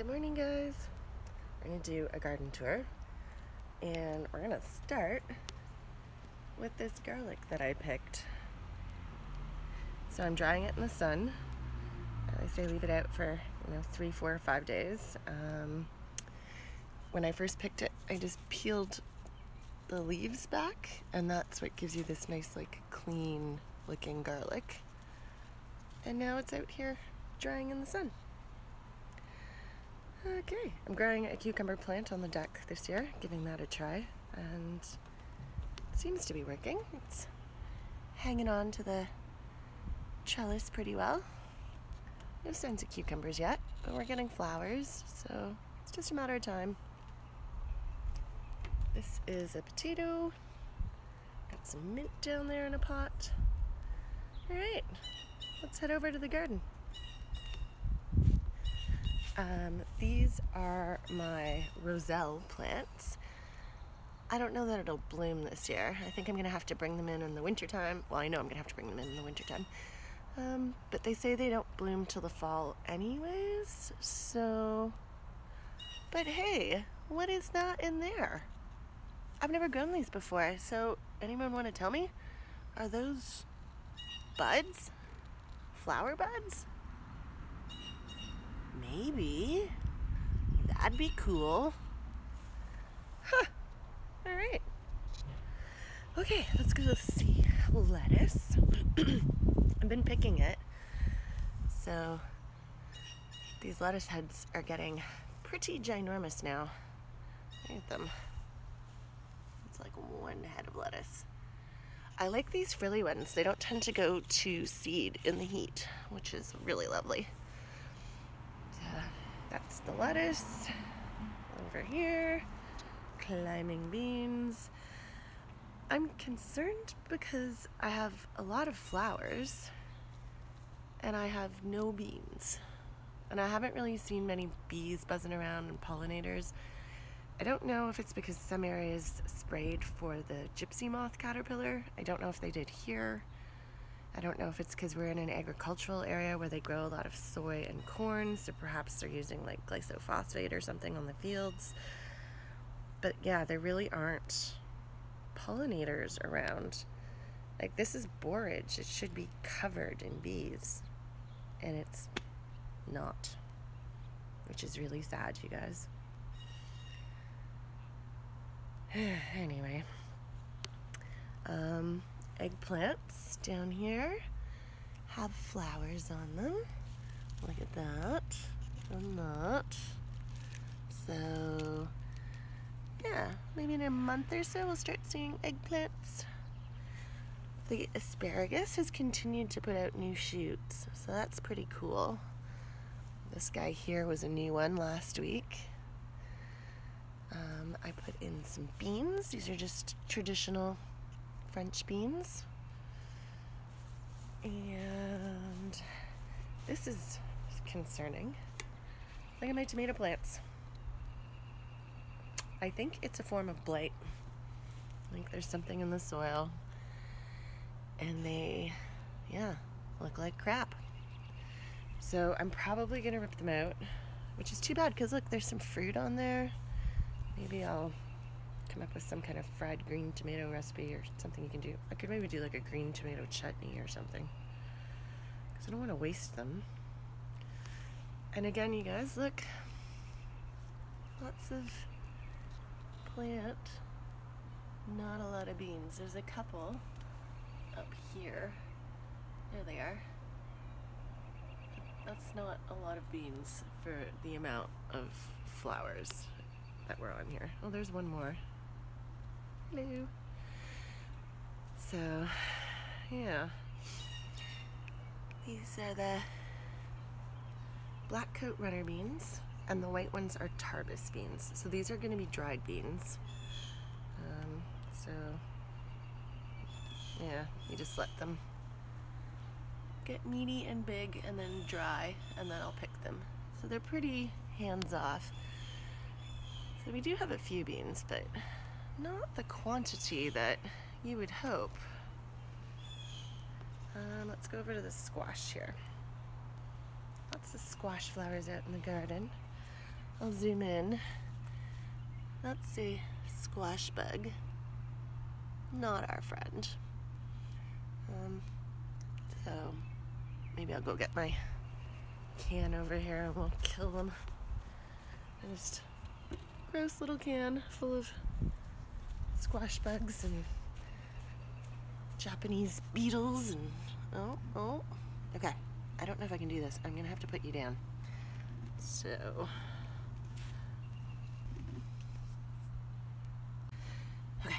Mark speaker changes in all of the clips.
Speaker 1: Good morning, guys. We're going to do a garden tour, and we're going to start with this garlic that I picked. So I'm drying it in the sun. I say leave it out for 3, 4, or 5 days. When I first picked it, I just peeled the leaves back, and that's what gives you this nice, clean looking garlic. And now it's out here drying in the sun. Okay, I'm growing a cucumber plant on the deck this year, giving that a try, and it seems to be working. It's hanging on to the trellis pretty well. No signs of cucumbers yet, but we're getting flowers, so it's just a matter of time. This is a potato. Got some mint down there in a pot. Alright, let's head over to the garden. These are my roselle plants. I don't know that it'll bloom this year. I think I'm going to have to bring them in the wintertime. Well, I know I'm going to have to bring them in the wintertime. But they say they don't bloom till the fall anyways, so... But hey, what is that in there? I've never grown these before, so anyone want to tell me? Are those buds? Flower buds? Maybe. That'd be cool. Huh. Alright. Okay, let's go see lettuce. I've been picking it. So these lettuce heads are getting pretty ginormous now. Look at them. It's like one head of lettuce. I like these frilly ones. They don't tend to go to seed in the heat, which is really lovely. That's the lettuce. Over here, climbing beans. I'm concerned because I have a lot of flowers and I have no beans. And I haven't really seen many bees buzzing around and pollinators. I don't know if it's because some areas sprayed for the gypsy moth caterpillar. I don't know if they did here. I don't know if it's because we're in an agricultural area where they grow a lot of soy and corn, so perhaps they're using glyphosate or something on the fields. But yeah, there really aren't pollinators around. This is borage. It should be covered in bees, and it's not, which is really sad, you guys. Anyway, eggplants down here have flowers on them. Look at that and that. So yeah, maybe in a month or so we'll start seeing eggplants. The asparagus has continued to put out new shoots, so that's pretty cool. This guy here was a new one last week. I put in some beans. These are just traditional French beans. And this is concerning. Look at my tomato plants. I think it's a form of blight. I think there's something in the soil. And they, look like crap. So I'm probably going to rip them out, which is too bad because look, there's some fruit on there. Maybe I'll come up with some kind of fried green tomato recipe or something you can do. I could maybe do a green tomato chutney or something, because I don't want to waste them. And again, you guys, look, lots of plant, not a lot of beans. There's a couple up here. There they are. That's not a lot of beans for the amount of flowers that were on here. Oh, there's one more. Hello. So, yeah. These are the black coat runner beans, and the white ones are tarbus beans. So these are going to be dried beans. So, yeah, you just let them get meaty and big and then dry, and then I'll pick them. So they're pretty hands-off. So we do have a few beans, but not the quantity that you would hope. Let's go over to the squash here. Lots of squash flowers out in the garden. I'll zoom in. Let's see, squash bug. Not our friend. So maybe I'll go get my can over here and we'll kill them. Just gross little can full of squash bugs and Japanese beetles and oh. Okay, I don't know if I can do this. I'm gonna have to put you down. So okay,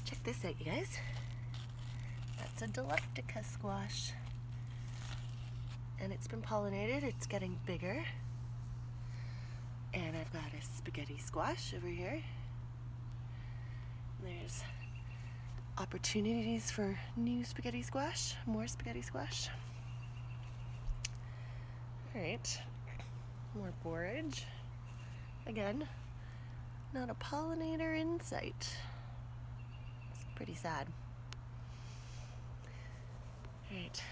Speaker 1: check this out, you guys. That's a Dilectica squash. And it's been pollinated, it's getting bigger. And I've got a spaghetti squash over here. There's opportunities for new spaghetti squash, more spaghetti squash. Alright, more borage. Again, not a pollinator in sight. It's pretty sad. Alright,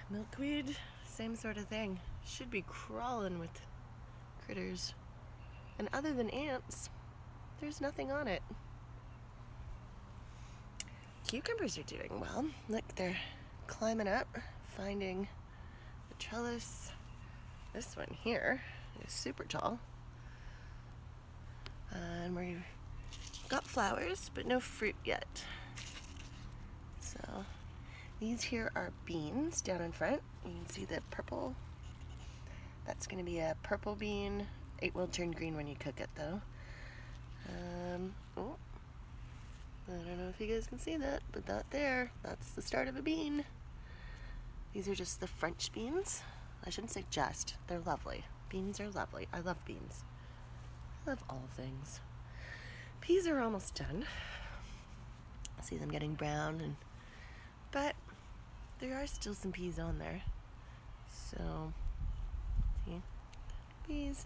Speaker 1: milkweed, same sort of thing. Should be crawling with critters. And other than ants, there's nothing on it. Cucumbers are doing well. Look, they're climbing up, finding the trellis. This one here is super tall. And we've got flowers, but no fruit yet. So these here are beans down in front. You can see the purple. That's going to be a purple bean. It will turn green when you cook it though. Oh, I don't know if you guys can see that, but that there, that's the start of a bean. These are just the French beans. I shouldn't say just, they're lovely. Beans are lovely. I love beans. I love all things. Peas are almost done. I see them getting brown, but there are still some peas on there. So, see, peas.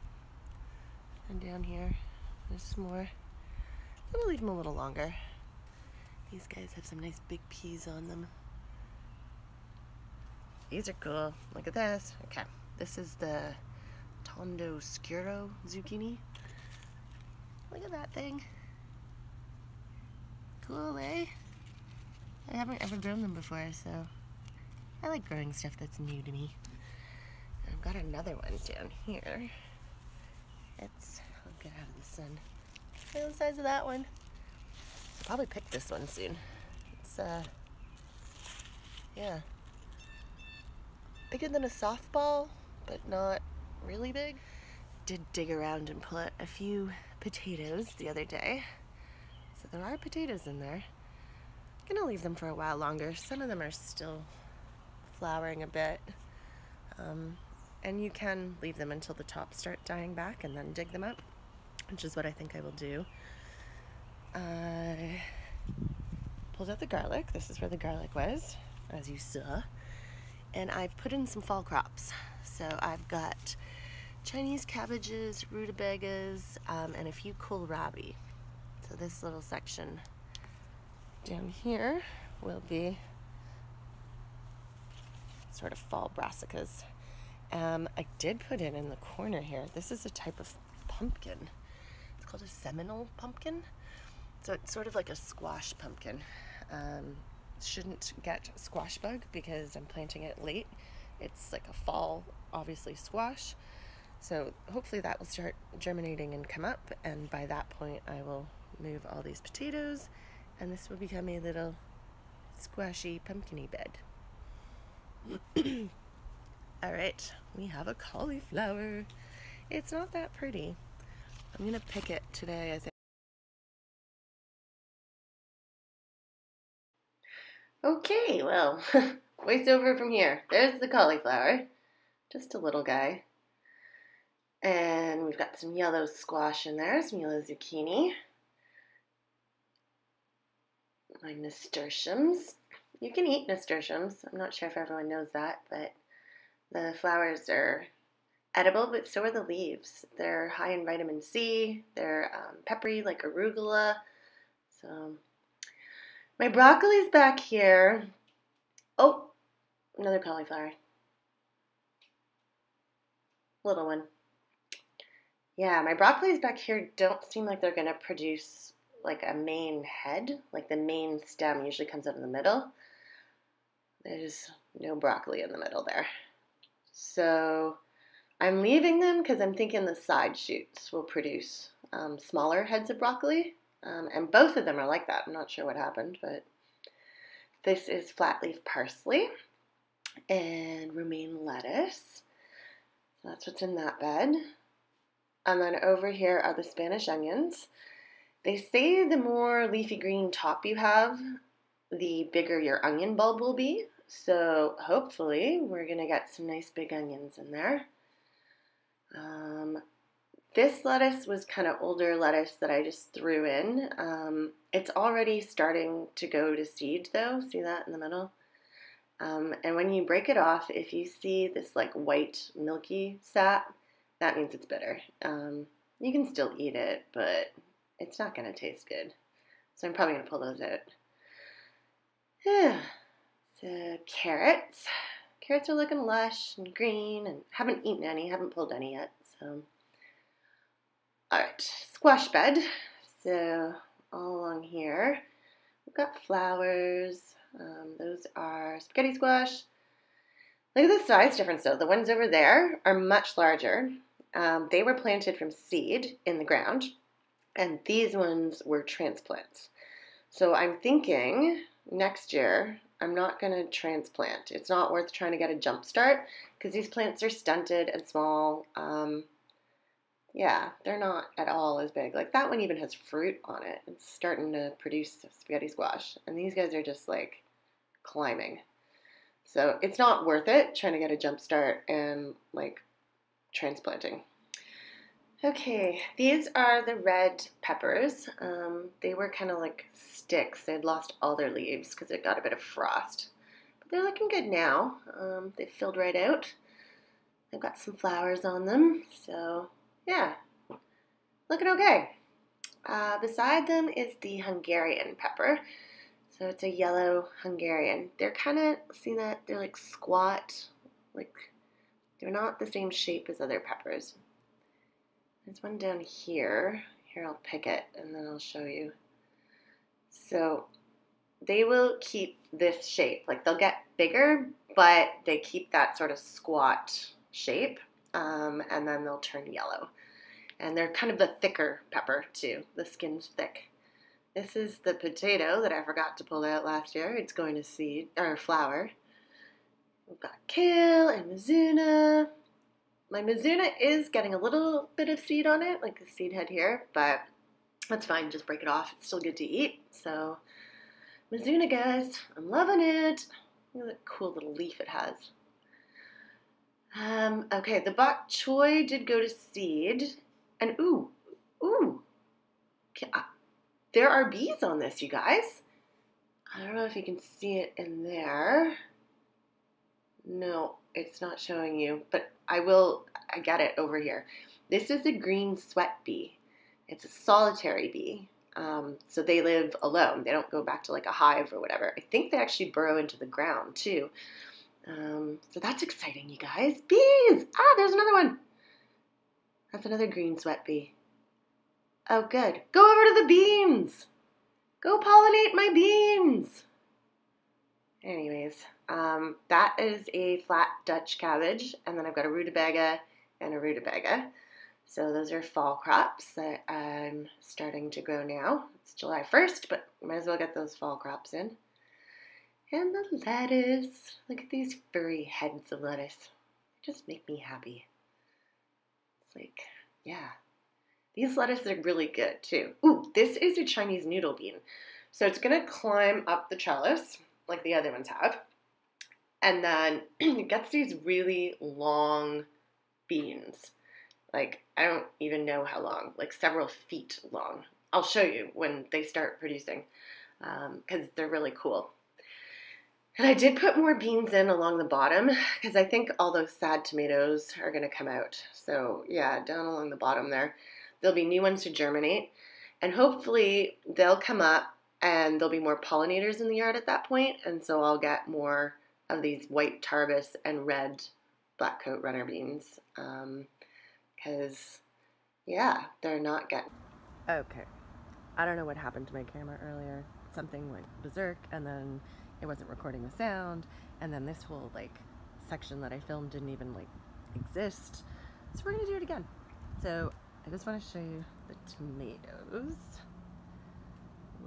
Speaker 1: And down here, there's some more. I'm gonna leave them a little longer. These guys have some nice big peas on them. These are cool. Look at this. Okay, this is the Tondo Scuro zucchini. Look at that thing. Cool, eh? I haven't ever grown them before, so I like growing stuff that's new to me. And I've got another one down here. I'll get out of the sun. Look at the size of that one. I'll probably pick this one soon. It's, yeah. Bigger than a softball, but not really big. Did dig around and pull out a few potatoes the other day. So there are potatoes in there. I'm gonna leave them for a while longer. Some of them are still flowering a bit. And you can leave them until the tops start dying back and then dig them up, which is what I think I will do. I pulled out the garlic. This is where the garlic was, as you saw. And I've put in some fall crops. So I've got Chinese cabbages, rutabagas, and a few kohlrabi. So this little section down here will be sort of fall brassicas. I did put it in the corner here. This is a type of pumpkin. It's called a Seminole pumpkin. So it's sort of like a squash pumpkin. Shouldn't get squash bug because I'm planting it late. It's like a fall, obviously, squash. So hopefully that will start germinating and come up, and by that point I will move all these potatoes and this will become a little squashy pumpkin-y bed. Alright, we have a cauliflower. It's not that pretty. I'm gonna pick it today, I think. Okay, well, voiceover from here. There's the cauliflower. Just a little guy. And we've got some yellow squash in there, some yellow zucchini. My nasturtiums. You can eat nasturtiums. I'm not sure if everyone knows that, but the flowers are edible, but so are the leaves. They're high in vitamin C. They're peppery like arugula. So my broccoli's back here. Oh, another cauliflower. Little one. Yeah, my broccolis back here don't seem like they're gonna produce like a main head. Like the main stem usually comes out in the middle. There's no broccoli in the middle there. So I'm leaving them because I'm thinking the side shoots will produce smaller heads of broccoli. And both of them are like that. I'm not sure what happened, but this is flat leaf parsley and romaine lettuce. So that's what's in that bed. And then over here are the Spanish onions. They say the more leafy green top you have, the bigger your onion bulb will be. So hopefully we're going to get some nice big onions in there. This lettuce was kind of older lettuce that I just threw in. It's already starting to go to seed though. See that in the middle? And when you break it off, if you see this like white milky sap, that means it's bitter. You can still eat it, but it's not going to taste good. So I'm probably going to pull those out. Yeah. So carrots. Carrots are looking lush and green, and haven't eaten any, haven't pulled any yet. So, all right, squash bed. So all along here, we've got flowers. Those are spaghetti squash. Look at the size difference though. The ones over there are much larger. They were planted from seed in the ground, and these ones were transplants. So I'm thinking next year I'm not going to transplant. It's not worth trying to get a jump start because these plants are stunted and small. Yeah, they're not at all as big. Like that one even has fruit on it. It's starting to produce spaghetti squash. And these guys are just like climbing. So it's not worth it trying to get a jump start and like transplanting. Okay, these are the red peppers. They were kind of like sticks. They had lost all their leaves because it got a bit of frost. But they're looking good now. They've filled right out. They've got some flowers on them. So, yeah, looking okay. Beside them is the Hungarian pepper. So it's a yellow Hungarian. They're kind of, see that? They're like squat. Like, they're not the same shape as other peppers. There's one down here. Here, I'll pick it and then I'll show you. So they will keep this shape. Like they'll get bigger, but they keep that sort of squat shape. And then they'll turn yellow. And they're kind of the thicker pepper too. The skin's thick. This is the potato that I forgot to pull out last year. It's going to seed or flower. We've got kale and mizuna. My mizuna is getting a little bit of seed on it, like the seed head here, but that's fine. Just break it off. It's still good to eat. So, mizuna, guys, I'm loving it. Look at that cool little leaf it has. Okay, the bok choy did go to seed, and ooh, there are bees on this, you guys. I don't know if you can see it in there. No, it's not showing you, but I get it over here. This is a green sweat bee. It's a solitary bee. So they live alone. They don't go back to like a hive or whatever. I think they actually burrow into the ground too. So that's exciting, you guys. Bees! Ah, there's another one. That's another green sweat bee. Oh, good. Go over to the beans. Go pollinate my beans. Anyways, that is a flat Dutch cabbage, and then I've got a rutabaga and a rutabaga. So those are fall crops that I'm starting to grow now. It's July 1st, but might as well get those fall crops in. And the lettuce. Look at these furry heads of lettuce. They just make me happy. It's like, yeah. These lettuces are really good too. Ooh, this is a Chinese noodle bean. So it's going to climb up the trellis like the other ones have. And then it gets these really long beans. Like, I don't even know how long, like several feet long. I'll show you when they start producing because they're really cool. And I did put more beans in along the bottom because I think all those sad tomatoes are going to come out. So yeah, down along the bottom there. There'll be new ones to germinate, and hopefully they'll come up and there'll be more pollinators in the yard at that point, and so I'll get more of these white tarbus and red blackcoat runner beans because Yeah, they're not getting. Okay. I don't know what happened to my camera earlier. Something went berserk and then it wasn't recording the sound, and then this whole like section that I filmed didn't even like exist. So we're gonna do it again. So I just want to show you the tomatoes.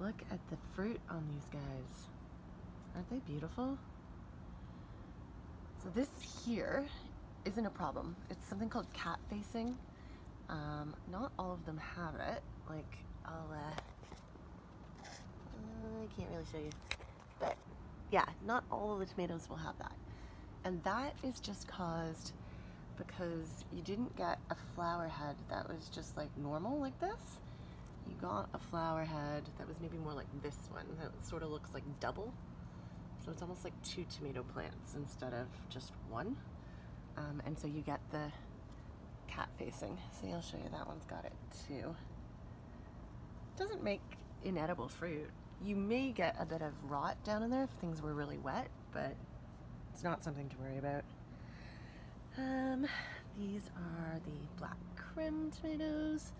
Speaker 1: Look at the fruit on these guys. Aren't they beautiful? So this here isn't a problem. It's something called cat facing. Not all of them have it. Like, I can't really show you, but yeah, not all of the tomatoes will have that. And that is just caused because you didn't get a flower head that was just like normal like this. You got a flower head that was maybe more like this one, that sort of looks like double. So it's almost like 2 tomato plants instead of just one. And so you get the cat facing. See, I'll show you, that one's got it too. Doesn't make inedible fruit. You may get a bit of rot down in there if things were really wet, but it's not something to worry about. These are the black Krim tomatoes.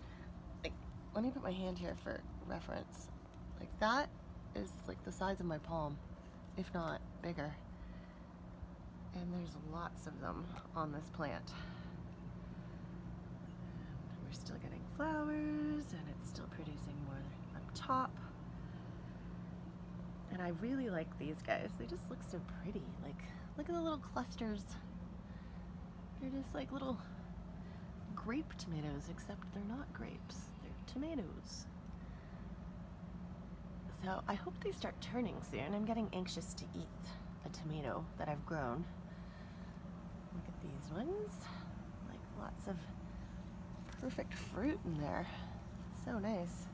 Speaker 1: Like, let me put my hand here for reference. Like, that is like the size of my palm, if not bigger. And there's lots of them on this plant. We're still getting flowers, and it's still producing more up top. And I really like these guys. They just look so pretty. Like, look at the little clusters. They're just like little grape tomatoes, except they're not grapes. They're tomatoes. So I hope they start turning soon. I'm getting anxious to eat a tomato that I've grown. Look at these ones. Like, lots of perfect fruit in there. So nice.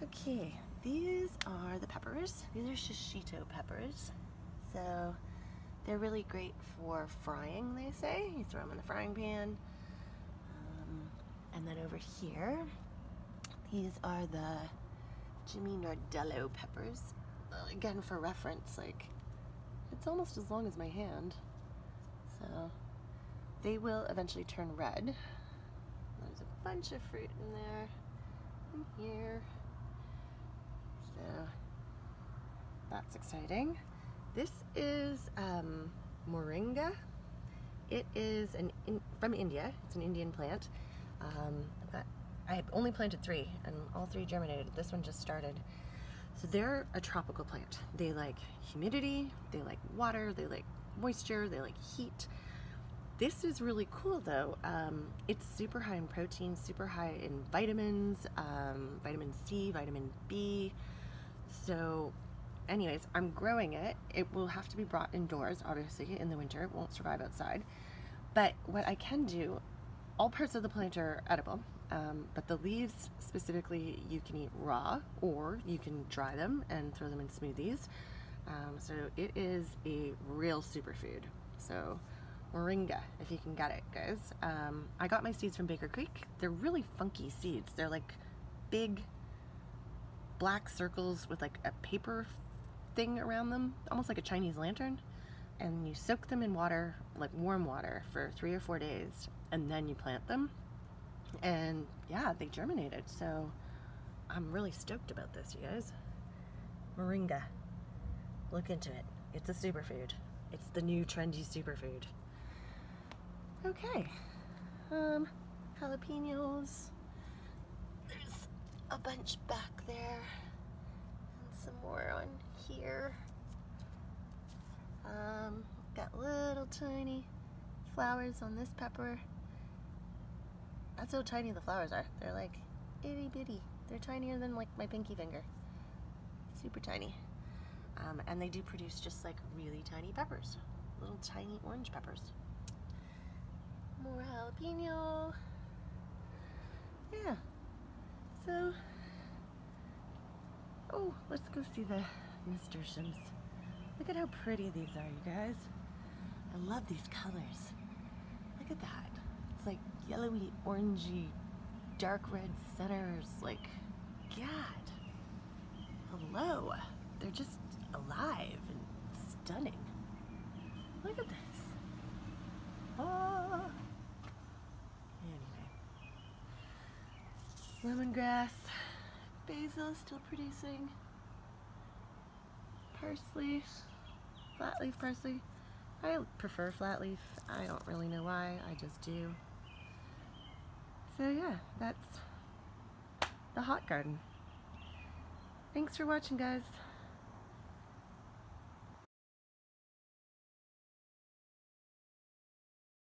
Speaker 1: Okay, these are the peppers. These are shishito peppers. So they're really great for frying, they say. You throw them in the frying pan. And then over here, these are the Jimmy Nardello peppers. Again, for reference, like, it's almost as long as my hand. So they will eventually turn red. There's a bunch of fruit in there, in here. So that's exciting. This is moringa. It is from India. It's an Indian plant. I've only planted 3, and all 3 germinated. This one just started. So they're a tropical plant. They like humidity, they like water, they like moisture, they like heat. This is really cool though. It's super high in protein, super high in vitamins, vitamin C, vitamin B. So anyways, I'm growing it. It will have to be brought indoors, obviously, in the winter. It won't survive outside. But what I can do, all parts of the plant are edible, but the leaves specifically you can eat raw, or you can dry them and throw them in smoothies. So it is a real superfood. So moringa, if you can get it, guys. I got my seeds from Baker Creek. They're really funky seeds. They're like big black circles with like a paper thing around them, almost like a Chinese lantern. And you soak them in water, like warm water, for 3 or 4 days, and then you plant them. And yeah, they germinated. So I'm really stoked about this, you guys. Moringa. Look into it. It's a superfood. It's the new trendy superfood. Okay. Jalapenos. There's a bunch back there. And some more on here. Got little tiny flowers on this pepper. That's how tiny the flowers are. They're like itty bitty. They're tinier than like my pinky finger. Super tiny. And they do produce just like really tiny peppers. Little tiny orange peppers. More jalapeno. Yeah. So, oh, let's go see the nasturtiums. Look at how pretty these are, you guys. I love these colors. Look at that. It's like yellowy, orangey, dark red centers. Like, God. Hello. They're just alive and stunning. Look at this. Ah. Anyway. Lemongrass. Basil still producing. Parsley. Flat leaf parsley. I prefer flat leaf. I don't really know why. I just do. So yeah, that's the hot garden. Thanks for watching, guys.